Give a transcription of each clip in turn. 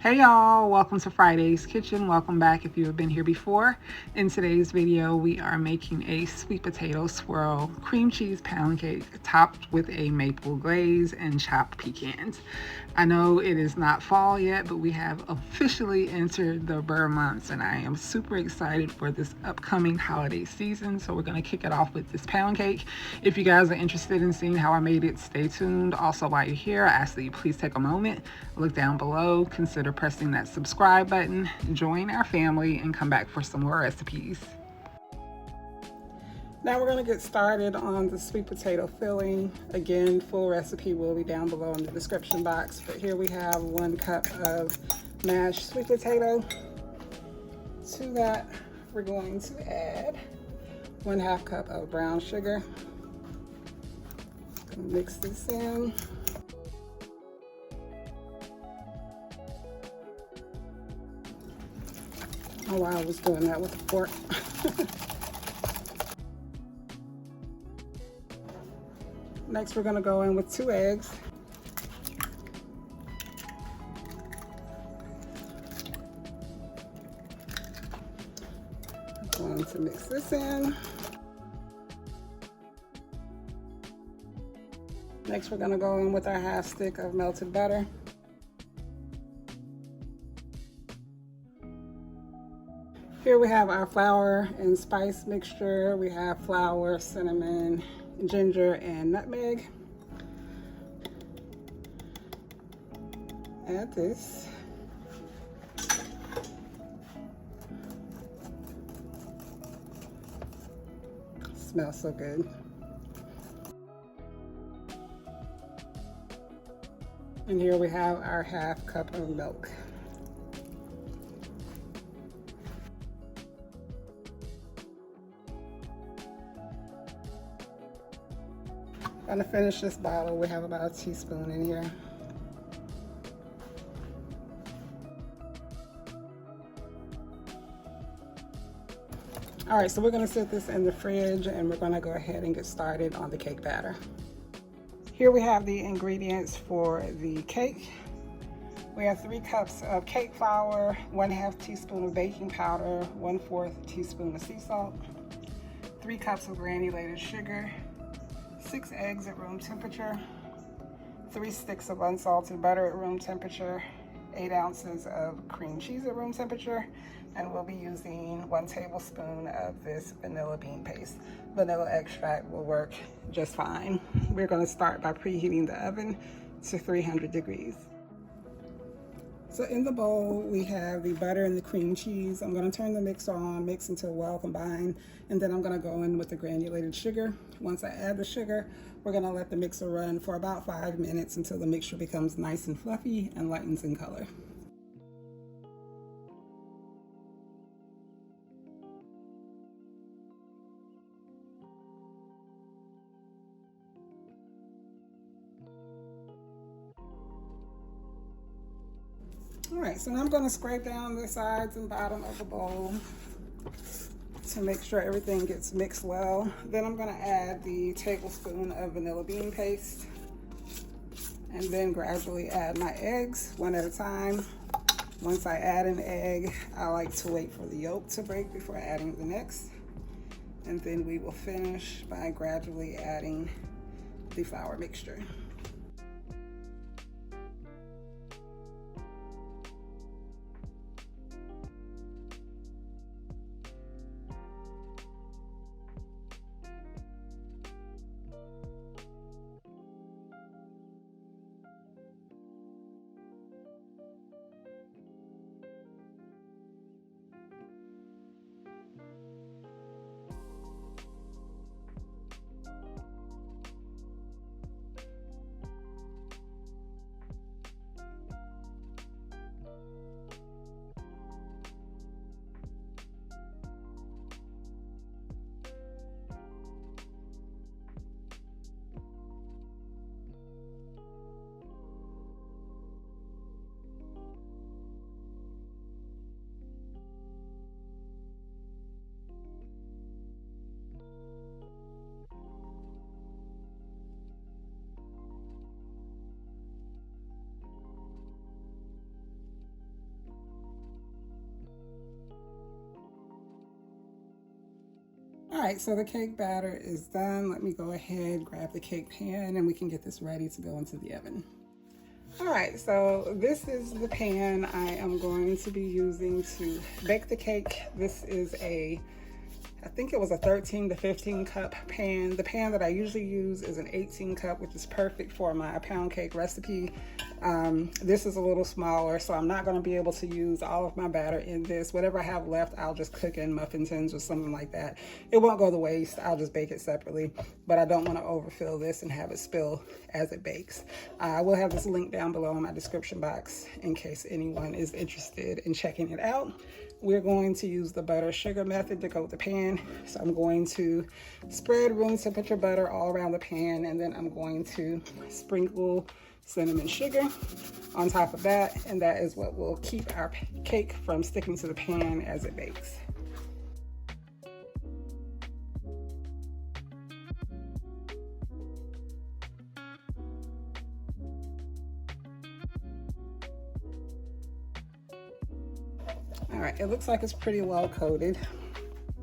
Hey y'all, welcome to Friday's Kitchen. Welcome back if you have been here before. In today's video, we are making a sweet potato swirl cream cheese pound cake topped with a maple glaze and chopped pecans. I know it is not fall yet, but we have officially entered the Burr months and I am super excited for this upcoming holiday season. So we're gonna kick it off with this pound cake. If you guys are interested in seeing how I made it, stay tuned. Also, while you're here, I ask that you please take a moment, look down below, consider pressing that subscribe button, join our family, and come back for some more recipes. Now we're going to get started on the sweet potato filling. Again, full recipe will be down below in the description box, but here we have 1 cup of mashed sweet potato. To that, we're going to add 1/2 cup of brown sugar. Gonna mix this in. Oh wow, I was doing that with a fork. Next, we're going to go in with 2 eggs. I'm going to mix this in. Next, we're going to go in with our 1/2 stick of melted butter. Here we have our flour and spice mixture. We have flour, cinnamon, ginger, and nutmeg. Add this. Smells so good. And here we have our 1/2 cup of milk. To finish this bottle, we have about a teaspoon in here. All right, so we're going to set this in the fridge and we're going to go ahead and get started on the cake batter. Here we have the ingredients for the cake. We have 3 cups of cake flour, 1/2 teaspoon of baking powder, 1/4 teaspoon of sea salt, 3 cups of granulated sugar, 6 eggs at room temperature, 3 sticks of unsalted butter at room temperature, 8 ounces of cream cheese at room temperature, and we'll be using 1 tablespoon of this vanilla bean paste. Vanilla extract will work just fine. We're going to start by preheating the oven to 300 degrees. So in the bowl, we have the butter and the cream cheese. I'm going to turn the mixer on, mix until well combined, and then I'm going to go in with the granulated sugar. Once I add the sugar, we're going to let the mixer run for about 5 minutes until the mixture becomes nice and fluffy and lightens in color. All right, so now I'm going to scrape down the sides and bottom of the bowl to make sure everything gets mixed well. Then I'm going to add the tablespoon of vanilla bean paste and then gradually add my eggs 1 at a time. Once I add an egg, I like to wait for the yolk to break before adding the next. And then we will finish by gradually adding the flour mixture. All right, so the cake batter is done. Let me go ahead, grab the cake pan, and we can get this ready to go into the oven. All right, so this is the pan I am going to be using to bake the cake. This is I think it was a 13 to 15 cup pan. The pan that I usually use is an 18 cup, which is perfect for my pound cake recipe. This is a little smaller, so I'm not going to be able to use all of my batter in this. Whatever I have left, I'll just cook in muffin tins or something like that. It won't go to waste. I'll just bake it separately, but I don't want to overfill this and have it spill as it bakes. I will have this link down below in my description box in case anyone is interested in checking it out. We're going to use the butter sugar method to coat the pan. So I'm going to spread room temperature butter all around the pan, and then I'm going to sprinkle cinnamon sugar on top of that, and that is what will keep our cake from sticking to the pan as it bakes. All right, it looks like it's pretty well coated.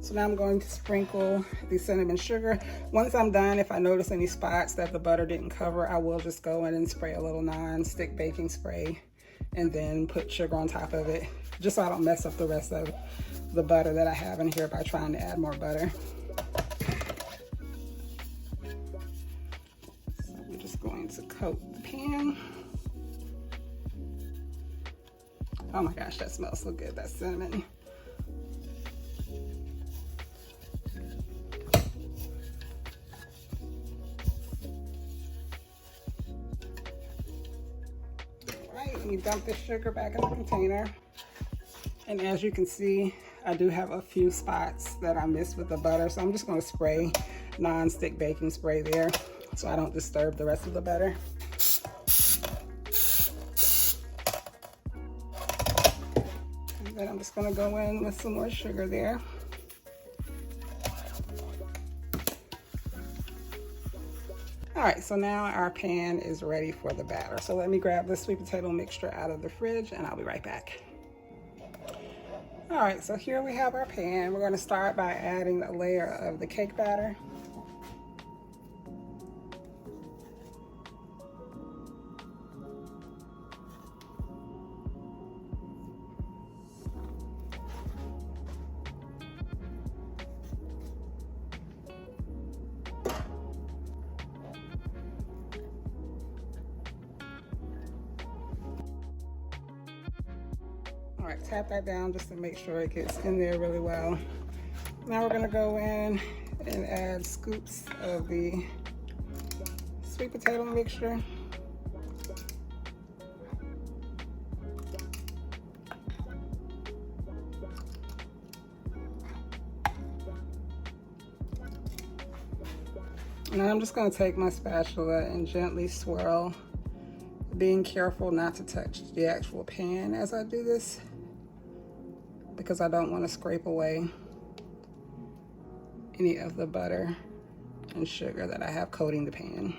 So now I'm going to sprinkle the cinnamon sugar. Once I'm done, if I notice any spots that the butter didn't cover, I will just go in and spray a little non-stick baking spray and then put sugar on top of it, just so I don't mess up the rest of the butter that I have in here by trying to add more butter. So we're just going to coat the pan. Oh my gosh, that smells so good, that cinnamon. You dump the sugar back in the container, and as you can see, I do have a few spots that I missed with the butter, so I'm just going to spray non-stick baking spray there so I don't disturb the rest of the butter. And then I'm just going to go in with some more sugar there. All right, so now our pan is ready for the batter. So let me grab the sweet potato mixture out of the fridge and I'll be right back. All right, so here we have our pan. We're going to start by adding a layer of the cake batter. All right, tap that down just to make sure it gets in there really well. Now we're gonna go in and add scoops of the sweet potato mixture. And I'm just gonna take my spatula and gently swirl, being careful not to touch the actual pan as I do this, because I don't want to scrape away any of the butter and sugar that I have coating the pan.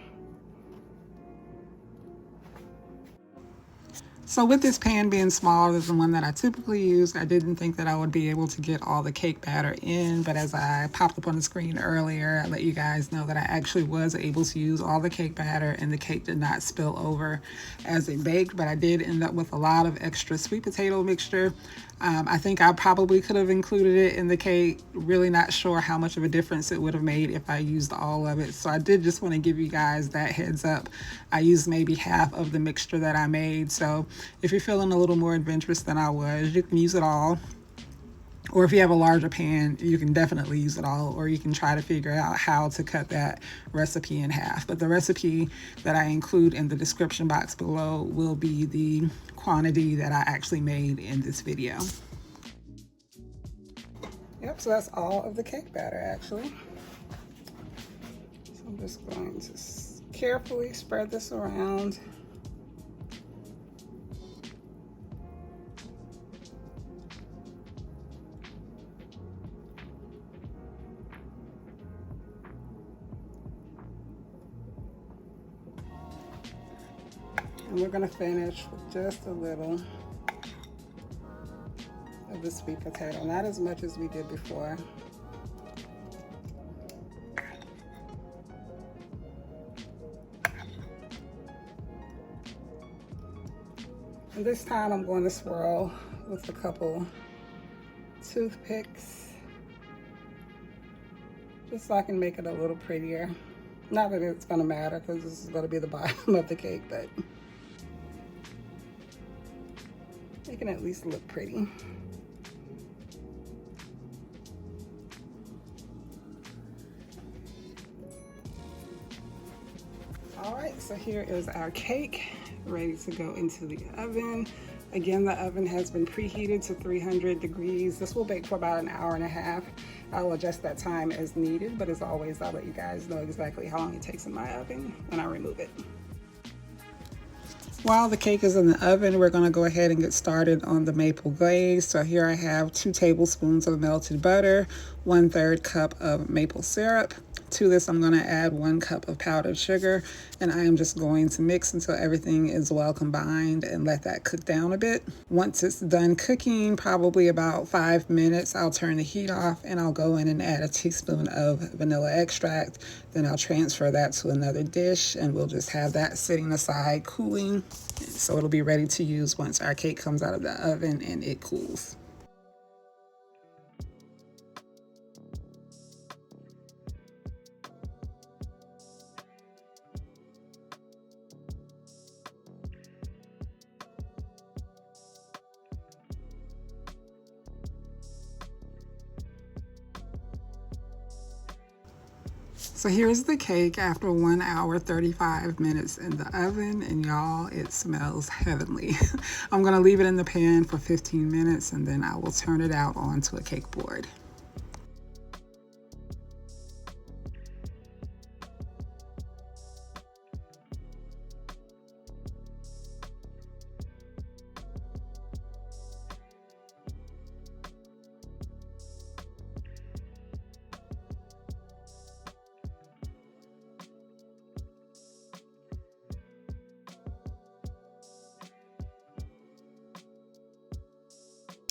So with this pan being smaller than the one that I typically use, I didn't think that I would be able to get all the cake batter in, but as I popped up on the screen earlier, I let you guys know that I actually was able to use all the cake batter and the cake did not spill over as it baked, but I did end up with a lot of extra sweet potato mixture. I think I probably could have included it in the cake. Really not sure how much of a difference it would have made if I used all of it. So I did just want to give you guys that heads up. I used maybe half of the mixture that I made. So if you're feeling a little more adventurous than I was, you can use it all. Or if you have a larger pan, you can definitely use it all, or you can try to figure out how to cut that recipe in half. But the recipe that I include in the description box below will be the quantity that I actually made in this video. Yep, so that's all of the cake batter actually. So I'm just going to carefully spread this around. And we're gonna finish with just a little of the sweet potato, not as much as we did before. And this time I'm going to swirl with a couple toothpicks, just so I can make it a little prettier. Not that it's gonna matter because this is gonna be the bottom of the cake, but it can at least look pretty. All right, so here is our cake ready to go into the oven. Again, the oven has been preheated to 300 degrees. This will bake for about an hour and a half. I'll adjust that time as needed, but as always, I'll let you guys know exactly how long it takes in my oven when I remove it. While the cake is in the oven, we're gonna go ahead and get started on the maple glaze. So here I have 2 tablespoons of melted butter, 1/3 cup of maple syrup. To this, I'm gonna add 1 cup of powdered sugar, and I am just going to mix until everything is well combined and let that cook down a bit. Once it's done cooking, probably about 5 minutes, I'll turn the heat off and I'll go in and add a teaspoon of vanilla extract. Then I'll transfer that to another dish and we'll just have that sitting aside cooling. So it'll be ready to use once our cake comes out of the oven and it cools. So here's the cake after 1 hour, 35 minutes in the oven, and y'all, it smells heavenly. I'm gonna leave it in the pan for 15 minutes and then I will turn it out onto a cake board.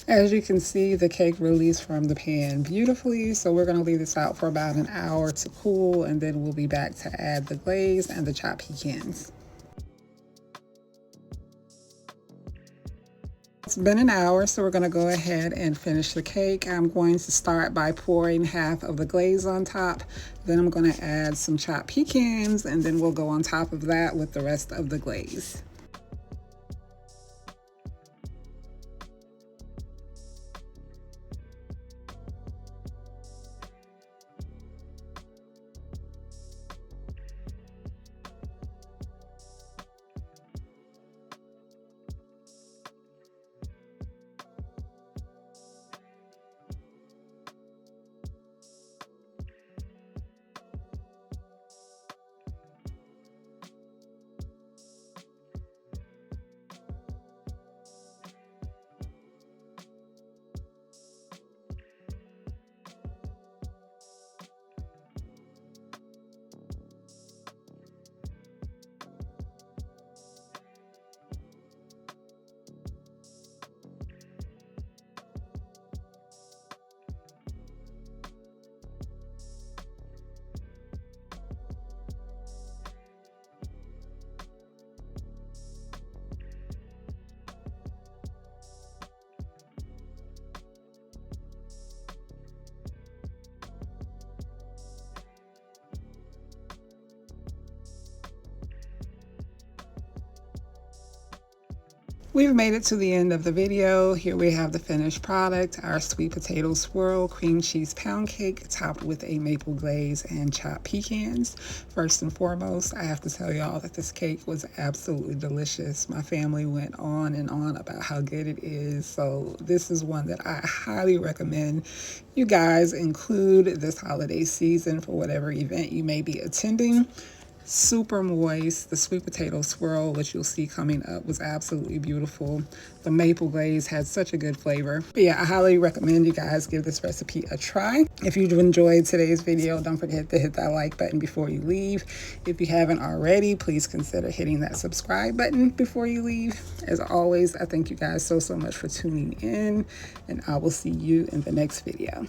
As you can see, the cake released from the pan beautifully, so we're gonna leave this out for about an hour to cool, and then we'll be back to add the glaze and the chopped pecans. It's been an hour, so we're gonna go ahead and finish the cake. I'm going to start by pouring half of the glaze on top. Then I'm gonna add some chopped pecans, and then we'll go on top of that with the rest of the glaze. We've made it to the end of the video. Here we have the finished product, our sweet potato swirl cream cheese pound cake topped with a maple glaze and chopped pecans. First and foremost, I have to tell y'all that this cake was absolutely delicious. My family went on and on about how good it is, so this is one that I highly recommend you guys include this holiday season for whatever event you may be attending. Super moist. The sweet potato swirl, which you'll see coming up, was absolutely beautiful. The maple glaze had such a good flavor. But yeah, I highly recommend you guys give this recipe a try. If you enjoyed today's video, don't forget to hit that like button before you leave. If you haven't already, please consider hitting that subscribe button before you leave. As always, I thank you guys so much for tuning in, and I will see you in the next video.